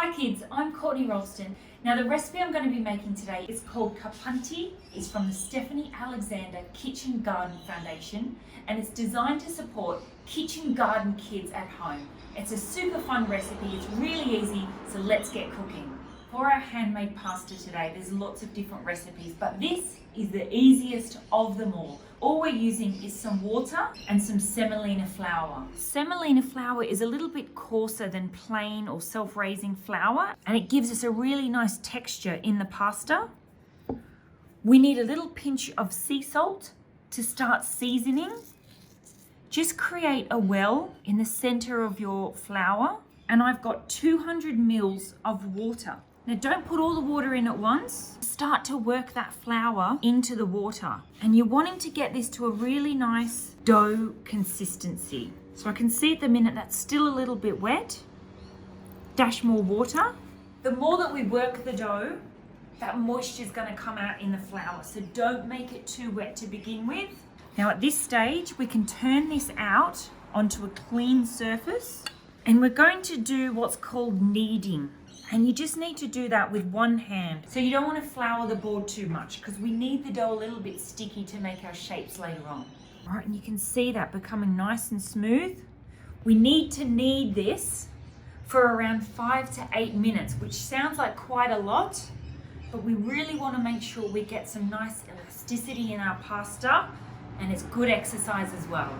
Hi kids, I'm Courtney Roulston. Now the recipe I'm going to be making today is called Capunti. It's from the Stephanie Alexander Kitchen Garden Foundation and it's designed to support kitchen garden kids at home. It's a super fun recipe, it's really easy, so let's get cooking. For our handmade pasta today, there's lots of different recipes, but this is the easiest of them all. All we're using is some water and some semolina flour. Semolina flour is a little bit coarser than plain or self-raising flour, and it gives us a really nice texture in the pasta. We need a little pinch of sea salt to start seasoning. Just create a well in the center of your flour, and I've got 200 mils of water. Now don't put all the water in at once. Start to work that flour into the water. And you're wanting to get this to a really nice dough consistency. So I can see at the minute that's still a little bit wet. Dash more water. The more that we work the dough, that moisture is going to come out in the flour. So don't make it too wet to begin with. Now at this stage, we can turn this out onto a clean surface. And we're going to do what's called kneading. And you just need to do that with one hand. So you don't want to flour the board too much because we need the dough a little bit sticky to make our shapes later on. All right, and you can see that becoming nice and smooth. We need to knead this for around 5 to 8 minutes, which sounds like quite a lot, but we really want to make sure we get some nice elasticity in our pasta, and it's good exercise as well.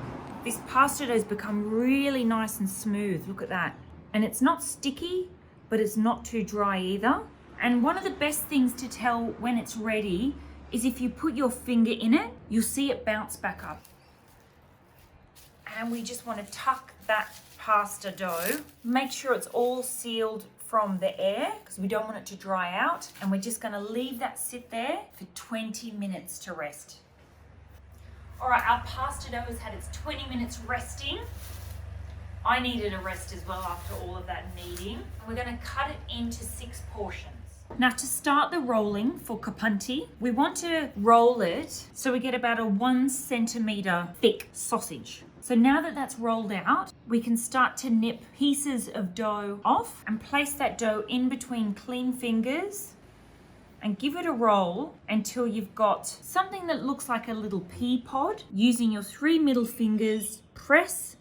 This pasta dough has become really nice and smooth, look at that. And it's not sticky, but it's not too dry either. And one of the best things to tell when it's ready is if you put your finger in it, you'll see it bounce back up. And we just want to tuck that pasta dough. Make sure it's all sealed from the air because we don't want it to dry out. And we're just going to leave that sit there for 20 minutes to rest. All right, our pasta dough has had its 20 minutes resting. I needed a rest as well after all of that kneading. We're going to cut it into 6 portions. Now to start the rolling for capunti, we want to roll it so we get about a 1 centimeter thick sausage. So now that that's rolled out, we can start to nip pieces of dough off and place that dough in between clean fingers and give it a roll until you've got something that looks like a little pea pod. Using your 3 middle fingers, press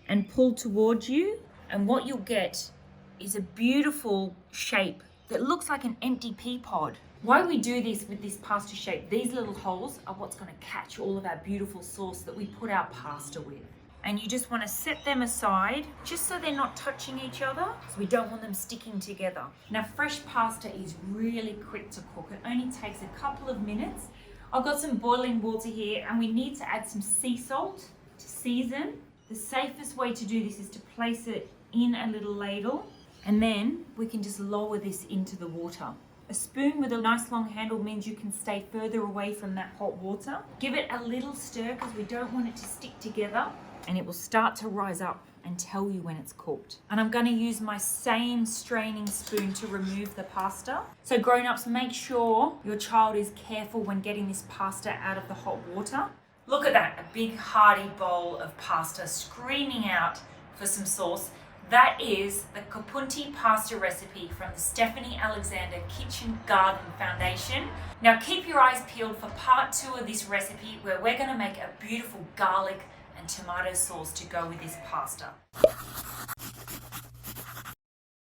and pull towards you, and what you'll get is a beautiful shape that looks like an empty pea pod. Why we do this with this pasta shape, these little holes are what's going to catch all of our beautiful sauce that we put our pasta with. And you just want to set them aside just so they're not touching each other, because we don't want them sticking together. Now fresh pasta is really quick to cook. It only takes a couple of minutes. I've got some boiling water here and we need to add some sea salt to season. The safest way to do this is to place it in a little ladle, and then we can just lower this into the water. A spoon with a nice long handle means you can stay further away from that hot water. Give it a little stir because we don't want it to stick together, and it will start to rise up and tell you when it's cooked. And I'm going to use my same straining spoon to remove the pasta. So grown-ups, make sure your child is careful when getting this pasta out of the hot water. Look at that, a big hearty bowl of pasta screaming out for some sauce. That is the Capunti pasta recipe from the Stephanie Alexander Kitchen Garden Foundation. Now keep your eyes peeled for part 2 of this recipe where we're going to make a beautiful garlic and tomato sauce to go with this pasta.